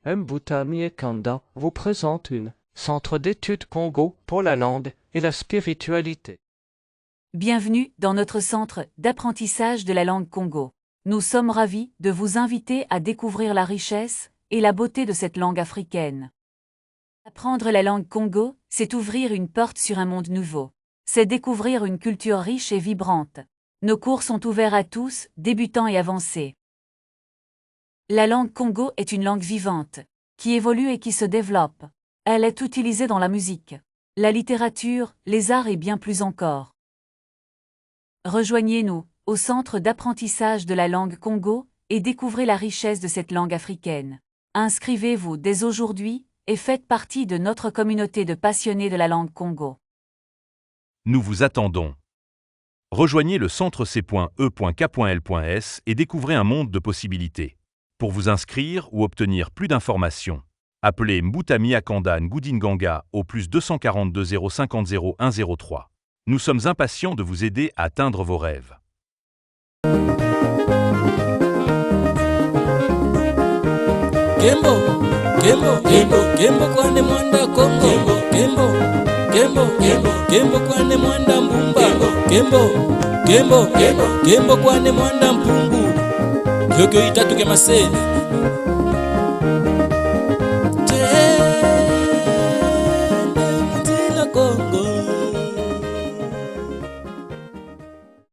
Mbutami Kanda vous présente une Centre d'études Congo pour la langue et la spiritualité. Bienvenue dans notre centre d'apprentissage de la langue Congo. Nous sommes ravis de vous inviter à découvrir la richesse et la beauté de cette langue africaine. Apprendre la langue Congo, c'est ouvrir une porte sur un monde nouveau. C'est découvrir une culture riche et vibrante. Nos cours sont ouverts à tous, débutants et avancés. La langue Congo est une langue vivante, qui évolue et qui se développe. Elle est utilisée dans la musique, la littérature, les arts et bien plus encore. Rejoignez-nous au centre d'apprentissage de la langue Congo et découvrez la richesse de cette langue africaine. Inscrivez-vous dès aujourd'hui et faites partie de notre communauté de passionnés de la langue Congo. Nous vous attendons. Rejoignez le centre c.e.k.l.s et découvrez un monde de possibilités. Pour vous inscrire ou obtenir plus d'informations, appelez Mbutami Akanda Ngudinganga au +242 050 0103. Nous sommes impatients de vous aider à atteindre vos rêves. Kembo, Kembo, Kembo, Kembo kwane mwanda Kongo. Kembo, Kembo, Kembo, Kembo kwane mwanda Mbumba. Kembo, Kembo, Kembo, Kembo kwane mwanda Mpungu. Yoko itatu kemaseni.